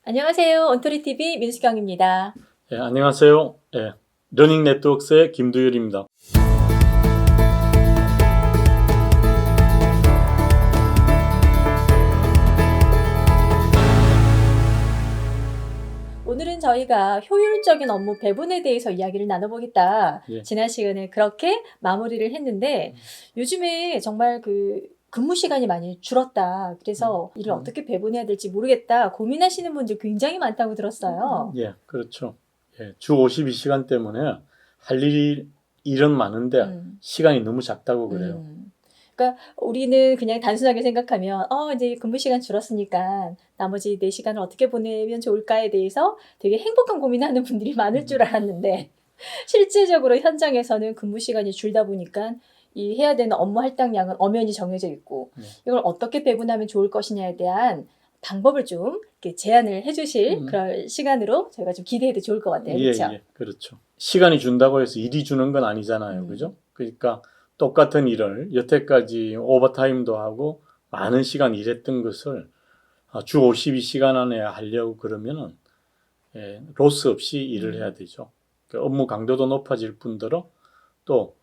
안녕하세요. 언토리TV 민수경입니다. 예, 안녕하세요. 예, 러닝 네트워크스의 김두율입니다. 오늘은 저희가 효율적인 업무 배분에 대해서 이야기를 나눠보겠다. 예. 지난 시간에 그렇게 마무리를 했는데 요즘에 정말 근무 시간이 많이 줄었다. 그래서 일을 어떻게 배분해야 될지 모르겠다. 고민하시는 분들 굉장히 많다고 들었어요. 예, 그렇죠. 예, 주 52시간 때문에 할 일은 많은데 시간이 너무 작다고 그래요. 그러니까 우리는 그냥 단순하게 생각하면 이제 근무 시간 줄었으니까 나머지 내 시간을 어떻게 보내면 좋을까에 대해서 되게 행복한 고민하는 분들이 많을 줄 알았는데 실제적으로 현장에서는 근무 시간이 줄다 보니까 이 해야 되는 업무 할당량은 엄연히 정해져 있고 이걸 어떻게 배분하면 좋을 것이냐에 대한 방법을 좀 이렇게 제안을 해주실 그런 시간으로 저희가 좀 기대해도 좋을 것 같아요. 예, 그렇죠? 예, 그렇죠. 시간이 준다고 해서 일이 주는 건 아니잖아요. 그죠? 그러니까 똑같은 일을 여태까지 오버타임도 하고 많은 시간 일했던 것을 주 52시간 안에 하려고 그러면은 로스 없이 일을 해야 되죠. 그러니까 업무 강도도 높아질 뿐더러 또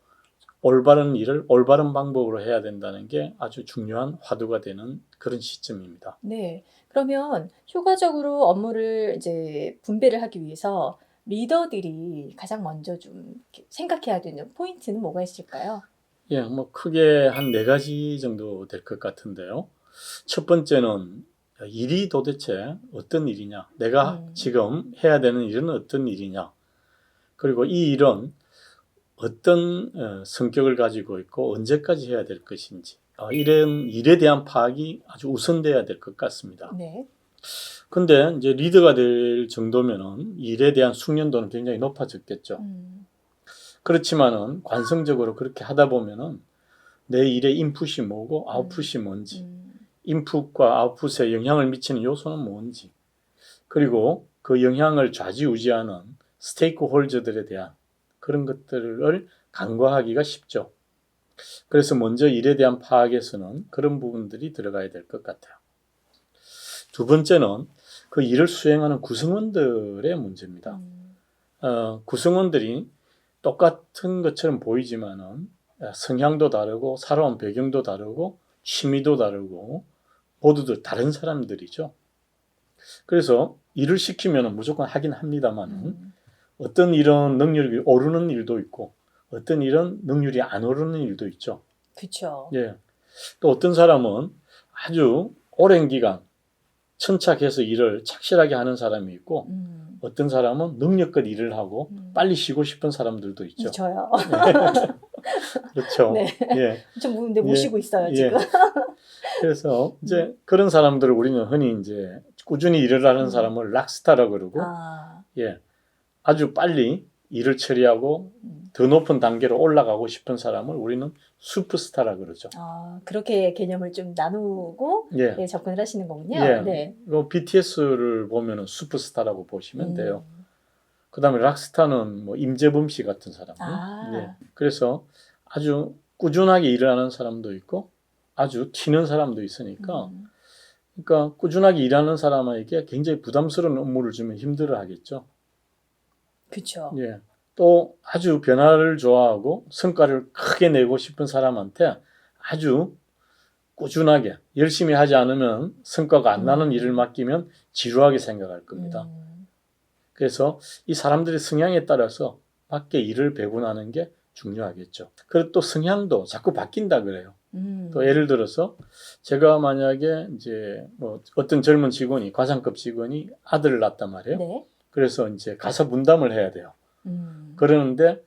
올바른 일을 올바른 방법으로 해야 된다는 게 아주 중요한 화두가 되는 그런 시점입니다. 네. 그러면 효과적으로 업무를 이제 분배를 하기 위해서 리더들이 가장 먼저 좀 이렇게 생각해야 되는 포인트는 뭐가 있을까요? 예, 뭐 크게 한 네 가지 정도 될 것 같은데요. 첫 번째는 일이 도대체 어떤 일이냐? 내가 지금 해야 되는 일은 어떤 일이냐? 그리고 이 일은 어떤 성격을 가지고 있고 언제까지 해야 될 것인지 이런 일에 대한 파악이 아주 우선돼야 될 것 같습니다. 네. 근데 이제 리더가 될 정도면은 일에 대한 숙련도는 굉장히 높아졌겠죠. 그렇지만은 관성적으로 그렇게 하다 보면은 내 일의 인풋이 뭐고 아웃풋이 뭔지, 인풋과 아웃풋에 영향을 미치는 요소는 뭔지, 그리고 그 영향을 좌지우지하는 스테이크 홀저들에 대한 그런 것들을 간과하기가 쉽죠. 그래서 먼저 일에 대한 파악에서는 그런 부분들이 들어가야 될 것 같아요. 두 번째는 그 일을 수행하는 구성원들의 문제입니다. 구성원들이 똑같은 것처럼 보이지만은 성향도 다르고 살아온 배경도 다르고 취미도 다르고 모두들 다른 사람들이죠. 그래서 일을 시키면 무조건 하긴 합니다만은 어떤 일은 능률이 오르는 일도 있고 어떤 일은 능률이 안 오르는 일도 있죠. 그렇죠. 예. 또 어떤 사람은 아주 오랜 기간 천착해서 일을 착실하게 하는 사람이 있고 어떤 사람은 능력껏 일을 하고 빨리 쉬고 싶은 사람들도 있죠. 저요. 그렇죠. 네. 예. 좀 근데 못 예. 쉬고 있어요, 예. 지금. 그래서 이제 그런 사람들을 우리는 흔히 이제 꾸준히 일을 하는 사람을 락스타라고 그러고 예. 아주 빨리 일을 처리하고 더 높은 단계로 올라가고 싶은 사람을 우리는 슈퍼스타라 그러죠. 그렇게 개념을 좀 나누고 예. 네, 접근을 하시는 거군요. 예. 네. BTS를 보면은 슈퍼스타라고 보시면 돼요. 그다음에 락스타는 뭐 임재범 씨 같은 사람. 예. 그래서 아주 꾸준하게 일을 하는 사람도 있고 아주 튀는 사람도 있으니까 그러니까 꾸준하게 일하는 사람에게 굉장히 부담스러운 업무를 주면 힘들어 하겠죠. 그렇죠. 예. 또 아주 변화를 좋아하고 성과를 크게 내고 싶은 사람한테 아주 꾸준하게 열심히 하지 않으면 성과가 안 나는 일을 맡기면 지루하게 생각할 겁니다. 그래서 이 사람들의 성향에 따라서 밖에 일을 배분하는 게 중요하겠죠. 그리고 또 성향도 자꾸 바뀐다 그래요. 또 예를 들어서 제가 만약에 이제 뭐 어떤 젊은 직원이 과장급 직원이 아들을 낳았단 말이에요. 네. 그래서 이제 가사 분담을 해야 돼요. 그러는데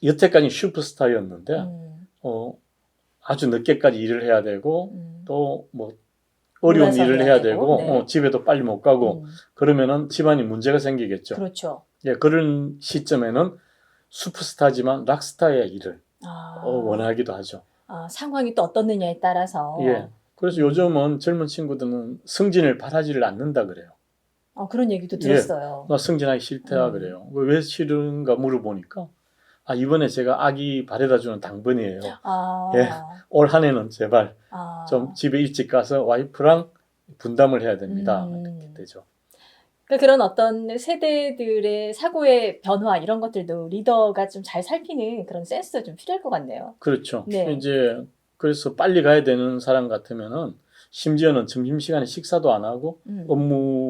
여태까지 슈퍼스타였는데 아주 늦게까지 일을 해야 되고 또 뭐 어려운 일을 해야 되고 네. 집에도 빨리 못 가고 그러면은 집안이 문제가 생기겠죠. 그렇죠. 예, 그런 시점에는 슈퍼스타지만 락스타의 일을 원하기도 하죠. 상황이 또 어떻느냐에 따라서. 예. 그래서 요즘은 젊은 친구들은 승진을 바라지를 않는다 그래요. 그런 얘기도 들었어요. 나 승진하기 싫다 그래요. 왜 싫은가 물어보니까 이번에 제가 아기 바래다주는 당번이에요. 예, 올 한 해는 제발 좀 집에 일찍 가서 와이프랑 분담을 해야 됩니다. 이렇게 되죠. 그러니까 그런 어떤 세대들의 사고의 변화 이런 것들도 리더가 좀 잘 살피는 그런 센스도 좀 필요할 것 같네요. 그렇죠. 네. 이제 그래서 빨리 가야 되는 사람 같으면은 심지어는 점심시간에 식사도 안 하고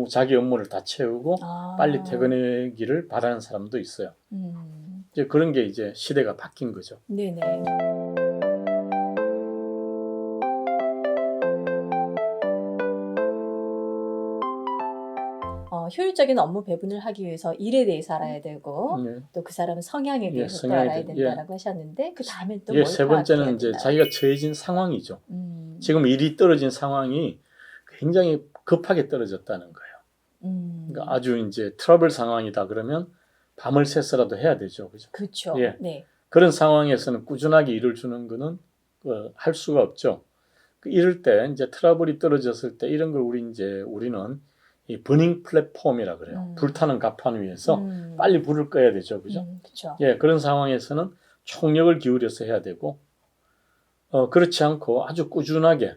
자기 업무를 다 채우고 빨리 퇴근하기를 바라는 사람도 있어요. 이제 그런 게 이제 시대가 바뀐 거죠. 네네. 효율적인 업무 배분을 하기 위해서 일에 대해서 알아야 되고 또 그 사람의 성향에 대해서 또 알아야 된다라고 하셨는데 그 다음에 또 뭘 세 번째는 이제 되나요? 자기가 처해진 상황이죠. 지금 일이 떨어진 상황이 굉장히 급하게 떨어졌다는 거예요. 그러니까 아주 이제 트러블 상황이다 그러면 밤을 새서라도 해야 되죠. 그죠? 그렇죠. 예. 네. 그런 상황에서는 꾸준하게 일을 주는 거는 할 수가 없죠. 이럴 때 이제 트러블이 떨어졌을 때 이런 걸 우리는 이 버닝 플랫폼이라 그래요. 불타는 갑판 위에서 빨리 불을 꺼야 되죠. 그죠? 그렇죠. 예, 그런 상황에서는 총력을 기울여서 해야 되고 그렇지 않고 아주 꾸준하게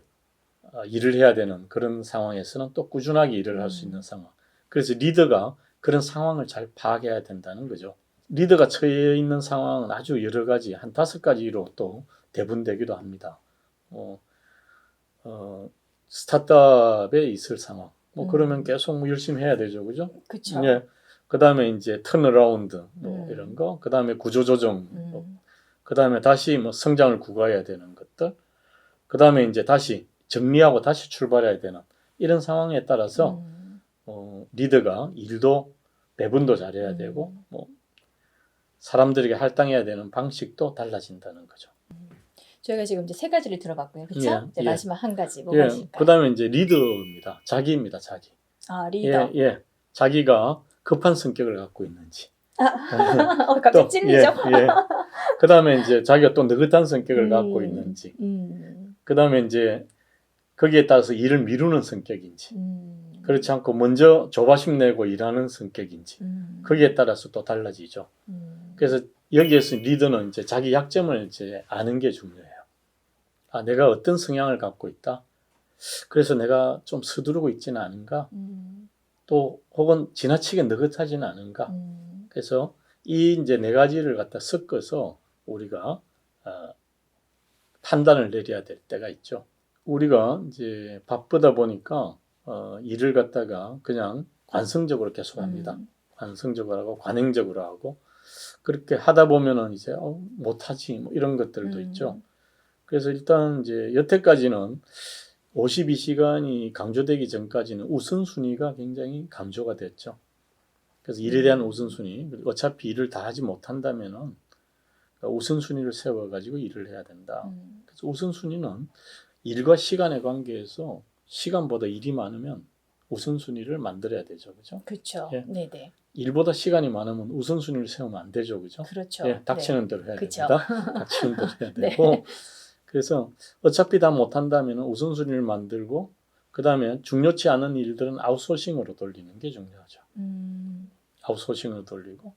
일을 해야 되는 그런 상황에서는 또 꾸준하게 일을 할 수 있는 상황. 그래서 리더가 그런 상황을 잘 파악해야 된다는 거죠. 리더가 처해 있는 상황은 아주 여러 가지, 한 5가지로 또 대분되기도 합니다. 스타트업에 있을 상황. 그러면 계속 열심히 해야 되죠. 그죠? 그렇죠. 예. 그 다음에 이제 턴어라운드, 이런 거. 그 다음에 구조조정. 그 다음에 다시 성장을 구가해야 되는 것들. 그 다음에 이제 다시 정리하고 다시 출발해야 되는 이런 상황에 따라서 리더가 일도 배분도 잘해야 되고 사람들에게 할당해야 되는 방식도 달라진다는 거죠. 저희가 지금 이제 3가지를 들어봤고요. 그렇죠? 이제 마지막 한 가지 뭐가 있을까요? 그 다음에 이제 리더입니다. 자기입니다. 자기. 리더. 자기가 급한 성격을 갖고 있는지. 갑자기 찔리죠? 그 다음에 이제 자기가 또 느긋한 성격을 갖고 있는지. 그 다음에 이제 거기에 따라서 일을 미루는 성격인지. 그렇지 않고 먼저 조바심 내고 일하는 성격인지. 거기에 따라서 또 달라지죠. 그래서 여기에서 리더는 이제 자기 약점을 이제 아는 게 중요해요. 내가 어떤 성향을 갖고 있다. 그래서 내가 좀 서두르고 있지는 않은가. 또 혹은 지나치게 느긋하지는 않은가. 그래서 이 이제 4가지를 갖다 섞어서 우리가 판단을 내려야 될 때가 있죠. 우리가 이제 바쁘다 보니까 일을 갖다가 그냥 관성적으로 계속 합니다. 관성적으로 하고 관행적으로 하고 그렇게 하다 보면은 이제 못하지 이런 것들도 있죠. 그래서 일단 이제 여태까지는 52시간이 강조되기 전까지는 우선순위가 굉장히 강조가 됐죠. 그래서 일에 대한 우선순위, 어차피 일을 다 하지 못한다면은 우선순위를 세워가지고 일을 해야 된다. 그래서 우선순위는 일과 시간의 관계에서 시간보다 일이 많으면 우선순위를 만들어야 되죠. 그죠? 그렇죠. 예. 네네. 일보다 시간이 많으면 우선순위를 세우면 안 되죠. 그죠? 그렇죠. 예, 닥치는 대로 해야 그쵸. 됩니다. 닥치는 대로 해야 되고. 그래서 어차피 다 못한다면 우선순위를 만들고 그 다음에 중요치 않은 일들은 아웃소싱으로 돌리는 게 중요하죠. 아웃소싱으로 돌리고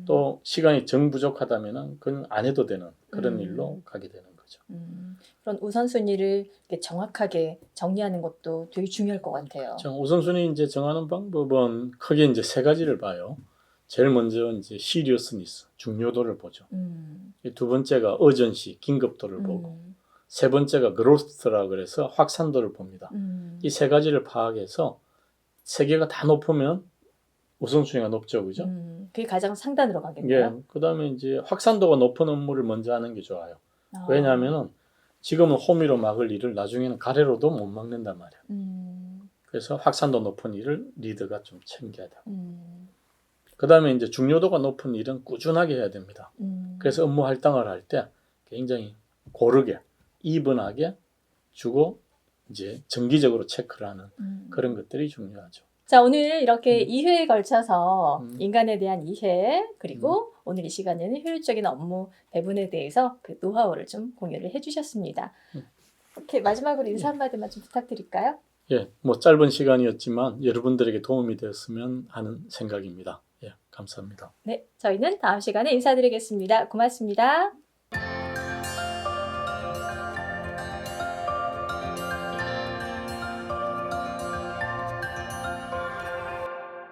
또 시간이 정부족하다면 그건 안 해도 되는 그런 일로 가게 되는 거죠. 그런 우선순위를 이렇게 정확하게 정리하는 것도 되게 중요할 것 같아요. 우선순위 이제 정하는 방법은 크게 이제 3가지를 봐요. 제일 먼저 이제 시리어스니스, 중요도를 보죠. 두 번째가 어전시, 긴급도를 보고, 3번째가 그로스라 그래서 확산도를 봅니다. 이 3가지를 파악해서 3개가 다 높으면 우선순위가 높죠, 그죠? 그게 가장 상단으로 가겠네요. 예, 그 다음에 이제 확산도가 높은 업무를 먼저 하는 게 좋아요. 왜냐하면은 지금은 호미로 막을 일을 나중에는 가래로도 못 막는단 말이야. 그래서 확산도 높은 일을 리더가 좀 챙겨야 되고. 그 다음에 이제 중요도가 높은 일은 꾸준하게 해야 됩니다. 그래서 업무 할당을 할 때 굉장히 고르게, 이분하게 주고 이제 정기적으로 체크를 하는 그런 것들이 중요하죠. 자, 오늘 이렇게 2회에 걸쳐서 인간에 대한 이해 그리고 오늘 이 시간에는 효율적인 업무 배분에 대해서 그 노하우를 좀 공유를 해주셨습니다. 이렇게 마지막으로 인사 한마디만 좀 부탁드릴까요? 예, 뭐 짧은 시간이었지만 여러분들에게 도움이 되었으면 하는 생각입니다. 예, 감사합니다. 네, 저희는 다음 시간에 인사드리겠습니다. 고맙습니다.